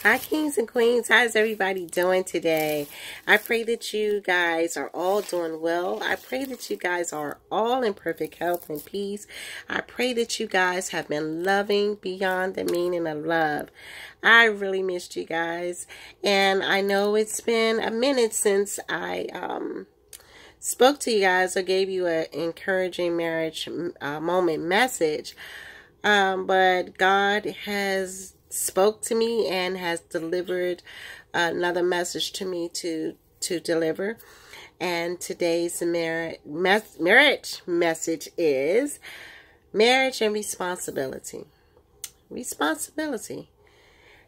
Hi, kings and queens. How's everybody doing today? I pray that you guys are all doing well. I pray that you guys are all in perfect health and peace. I pray that you guys have been loving beyond the meaning of love. I really missed you guys. And I know it's been a minute since I spoke to you guys or gave you an encouraging marriage moment message. But God has spoke to me and has delivered another message to me to deliver. And today's marriage message is marriage and responsibility. Responsibility.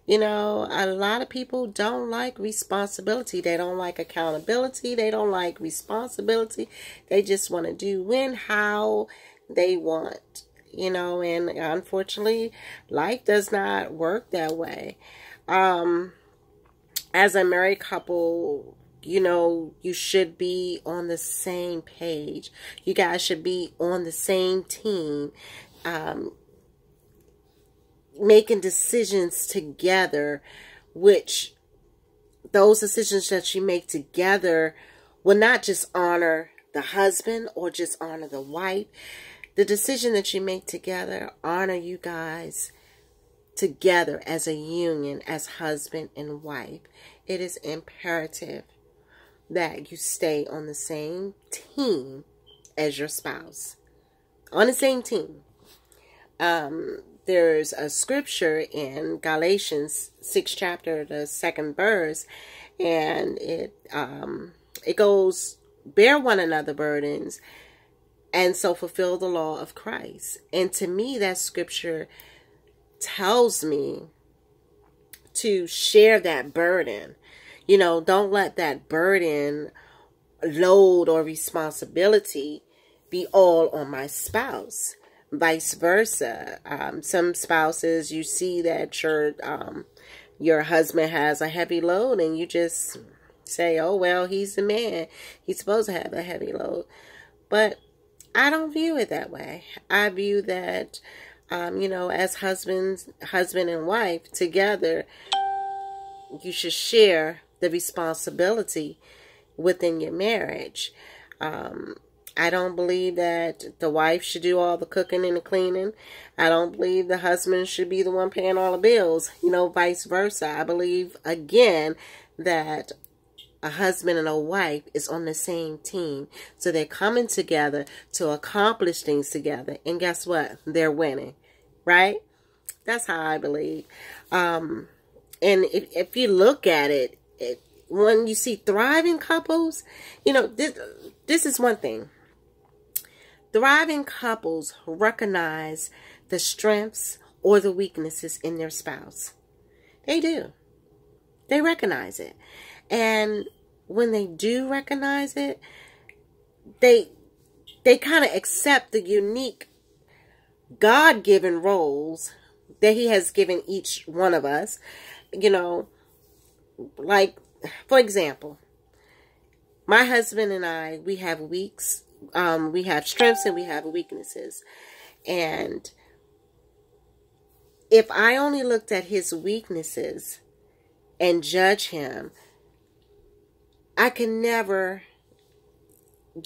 You know, a lot of people don't like responsibility. They don't like accountability. They don't like responsibility. They just want to do when, how they want. You know, and unfortunately, life does not work that way. As a married couple, you know, you should be on the same page. You guys should be on the same team, making decisions together, which those decisions that you make together will not just honor the husband or just honor the wife. The decision that you make together, honor you guys together as a union, as husband and wife. It is imperative that you stay on the same team as your spouse. On the same team. There's a scripture in Galatians 6th chapter, the 2nd verse, and it goes, bear one another burdens, and so fulfill the law of Christ. And to me, that scripture tells me to share that burden. You know, don't let that burden, load, or responsibility be all on my spouse. Vice versa. Some spouses, you see that your husband has a heavy load and you just say, oh, well, he's the man. He's supposed to have a heavy load. But I don't view it that way. I view that, you know, as husband and wife together, you should share the responsibility within your marriage. I don't believe that the wife should do all the cooking and the cleaning. I don't believe the husband should be the one paying all the bills, you know, vice versa. I believe, again, that a husband and a wife is on the same team. So they're coming together to accomplish things together. And guess what? They're winning. Right? That's how I believe. And if you look at it, when you see thriving couples, you know, this is one thing. Thriving couples recognize the strengths or the weaknesses in their spouse. They do. They recognize it. And when they do recognize it, they kind of accept the unique God-given roles that He has given each one of us. You know, like, for example, my husband and I, we have we have strengths and we have weaknesses. And if I only looked at his weaknesses and judge him, I can never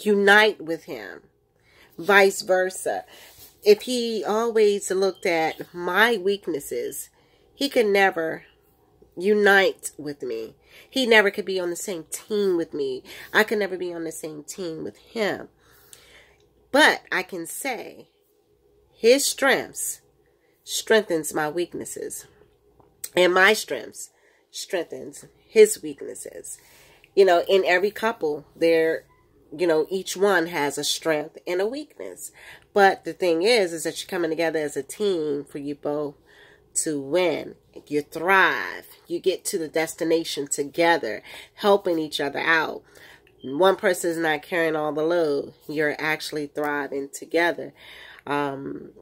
unite with him. Vice versa. If he always looked at my weaknesses, he could never unite with me. He never could be on the same team with me. I could never be on the same team with him. But I can say his strengths strengthens my weaknesses. And my strengths strengthens his weaknesses. You know, in every couple, you know, each one has a strength and a weakness. But the thing is that you're coming together as a team for you both to win. You thrive. You get to the destination together, helping each other out. One person is not carrying all the load. You're actually thriving together. In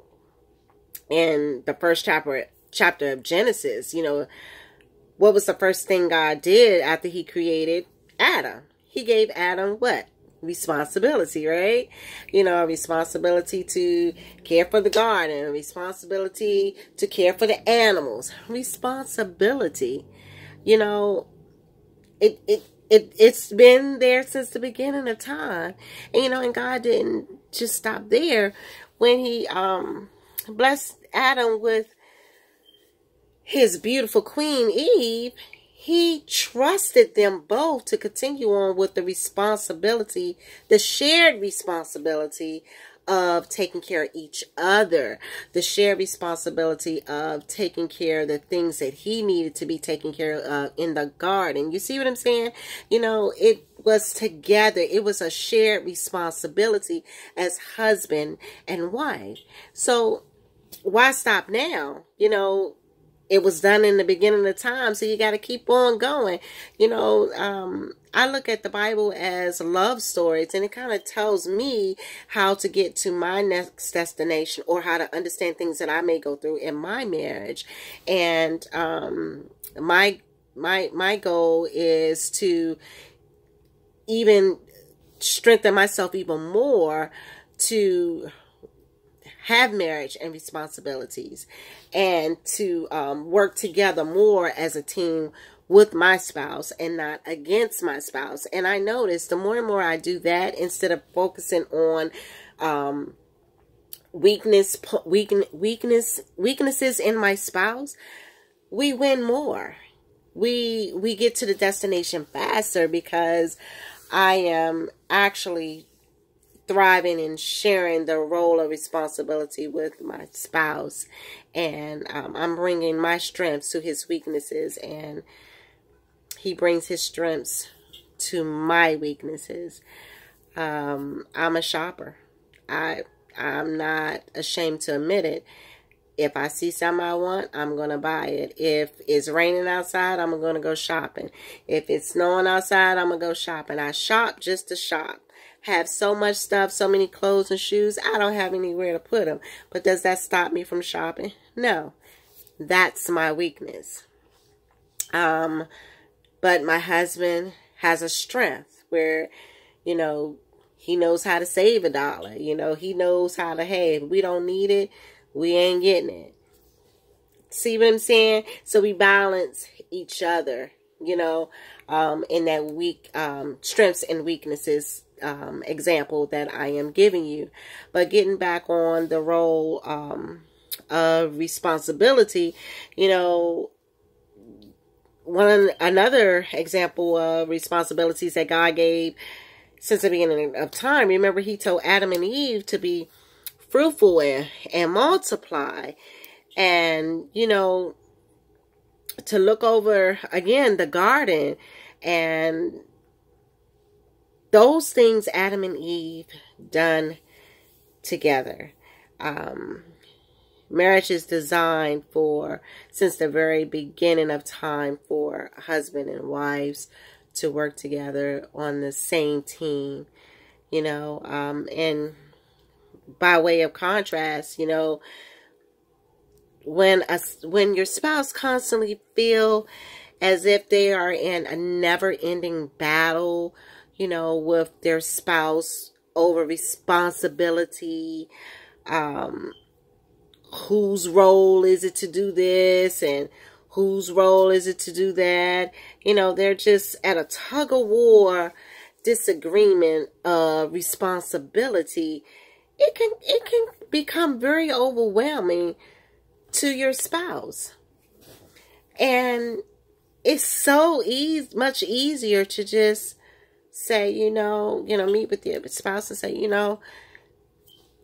the first chapter of Genesis, you know, what was the first thing God did after He created Adam? He gave Adam what? responsibility, right? You know, a responsibility to care for the garden, a responsibility to care for the animals, responsibility. You know, it's been there since the beginning of time. And, you know, and God didn't just stop there. When he blessed Adam with his beautiful queen Eve, he trusted them both to continue on with the responsibility, the shared responsibility of taking care of each other, the shared responsibility of taking care of the things that he needed to be taken care of in the garden. You see what I'm saying? You know, it was together. It was a shared responsibility as husband and wife. So why stop now? You know, it was done in the beginning of time, so you got to keep on going. You know, I look at the Bible as love stories, and it kind of tells me how to get to my next destination, or how to understand things that I may go through in my marriage. And my goal is to even strengthen myself even more to have marriage and responsibilities, and to work together more as a team with my spouse and not against my spouse. And I notice the more and more I do that, instead of focusing on weaknesses in my spouse, we win more. We get to the destination faster, because I am actually thriving and sharing the role of responsibility with my spouse, and I'm bringing my strengths to his weaknesses, and he brings his strengths to my weaknesses. I'm a shopper. I'm not ashamed to admit it. If I see something I want, I'm going to buy it. If it's raining outside, I'm going to go shopping. If it's snowing outside, I'm going to go shopping. I shop just to shop. Have so much stuff, so many clothes and shoes, I don't have anywhere to put them. But does that stop me from shopping? No. That's my weakness. But my husband has a strength where, you know, he knows how to save $1. You know, he knows how to, hey, if we don't need it, we ain't getting it. See what I'm saying? So we balance each other, you know, in that weak strengths and weaknesses example that I am giving you. But getting back on the role of responsibility, you know, another example of responsibilities that God gave since the beginning of time. Remember, he told Adam and Eve to be fruitful and multiply, and, you know, to look over again the garden. And those things Adam and Eve done together. Marriage is designed for, since the very beginning of time, for husband and wives to work together on the same team, you know. And by way of contrast, you know, when your spouse constantly feel as if they are in a never-ending battle, you know, with their spouse over responsibility, whose role is it to do this and whose role is it to do that? You know, they're just at a tug of war disagreement of responsibility. It can become very overwhelming to your spouse. And it's so much easier to just say, you know, meet with your spouse and say, you know,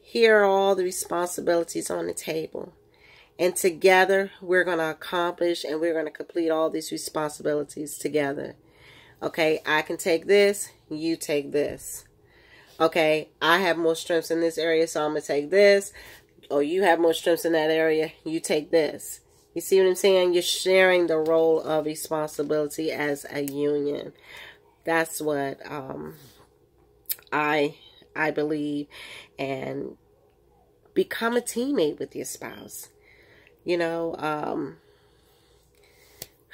here are all the responsibilities on the table. And together we're going to accomplish and we're going to complete all these responsibilities together. Okay, I can take this, you take this. Okay, I have more strengths in this area, so I'm going to take this. Or you have more strengths in that area, you take this. You see what I'm saying? You're sharing the role of responsibility as a union. That's what I believe. And become a teammate with your spouse. You know,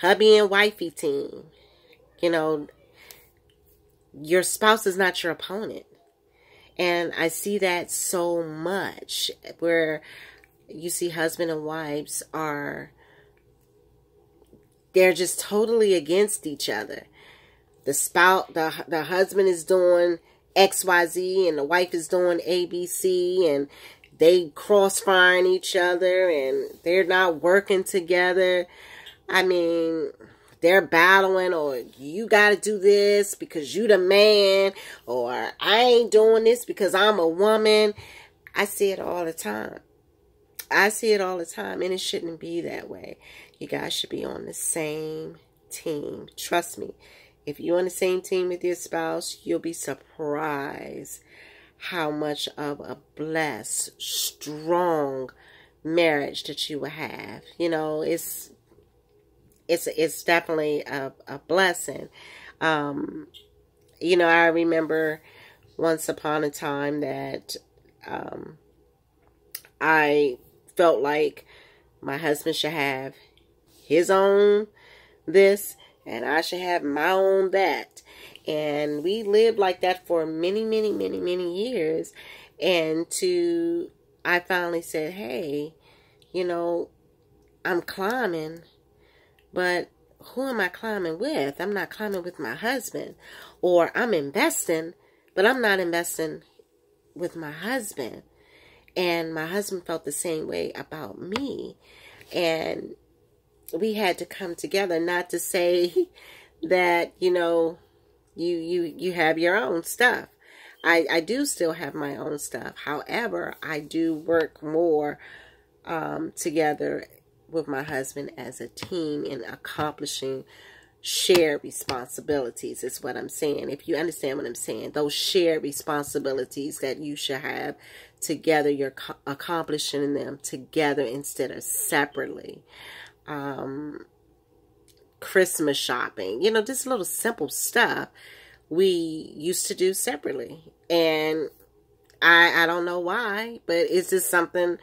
hubby and wifey team. You know, your spouse is not your opponent. And I see that so much where you see husband and wives they're just totally against each other. The spouse, the husband is doing XYZ and the wife is doing ABC, and they crossfiring each other and they're not working together. I mean, they're battling, or you got to do this because you the man, or I ain't doing this because I'm a woman. I see it all the time. I see it all the time, and it shouldn't be that way. You guys should be on the same team. Trust me. If you're on the same team with your spouse, you'll be surprised how much of a blessed, strong marriage that you will have. You know, it's definitely a blessing. You know, I remember once upon a time that I felt like my husband should have his own this, and I should have my own that. And we lived like that for many, many, many, many years. And I finally said, hey, you know, I'm climbing, but who am I climbing with? I'm not climbing with my husband. Or I'm investing, but I'm not investing with my husband. And my husband felt the same way about me. And we had to come together, not to say that, you know, you have your own stuff. I do still have my own stuff. However, I do work more together with my husband as a team in accomplishing shared responsibilities is what I'm saying. If you understand what I'm saying, those shared responsibilities that you should have together, you're accomplishing them together instead of separately. Christmas shopping, you know, just little simple stuff we used to do separately. And I don't know why, but it's just something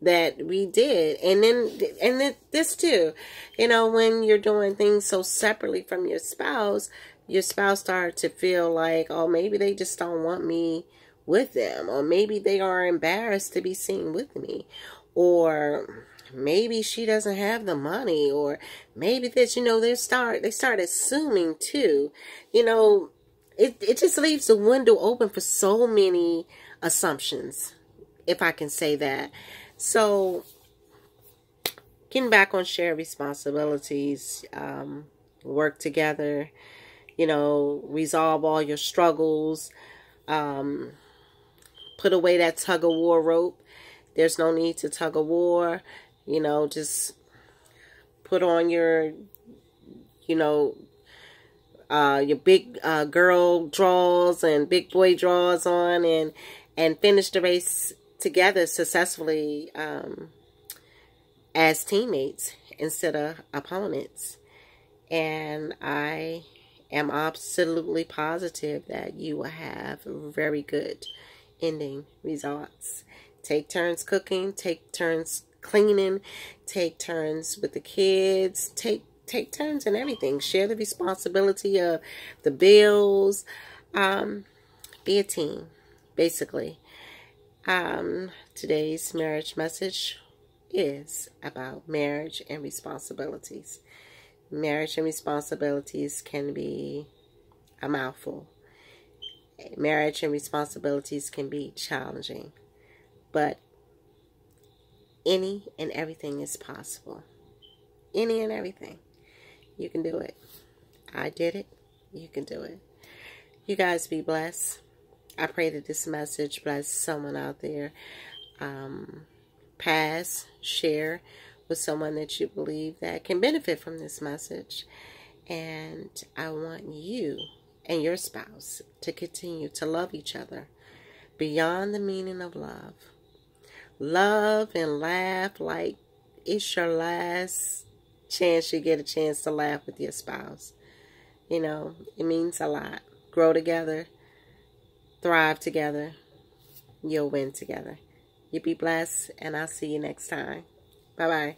that we did. And then this too, you know, when you're doing things so separately from your spouse started to feel like, oh, maybe they just don't want me with them, or maybe they are embarrassed to be seen with me, or maybe she doesn't have the money, or maybe this, you know, they start assuming too. You know, it just leaves the window open for so many assumptions, if I can say that. So, getting back on shared responsibilities, work together, you know, resolve all your struggles, put away that tug of war rope. There's no need to tug of war. You know, just put on your, you know, your big girl draws and big boy draws on, and finish the race together successfully as teammates instead of opponents. And I am absolutely positive that you will have very good ending results. Take turns cooking, take turns cleaning, take turns with the kids, take turns in everything. Share the responsibility of the bills. Be a team, basically. Today's marriage message is about marriage and responsibilities. Marriage and responsibilities can be a mouthful. Marriage and responsibilities can be challenging, but any and everything is possible. Any and everything. You can do it. I did it. You can do it. You guys be blessed. I pray that this message bless someone out there. Pass, share with someone that you believe that can benefit from this message. And I want you and your spouse to continue to love each other beyond the meaning of love. Love and laugh like it's your last chance you get a chance to laugh with your spouse. You know, it means a lot. Grow together. Thrive together. You'll win together. You be blessed, and I'll see you next time. Bye-bye.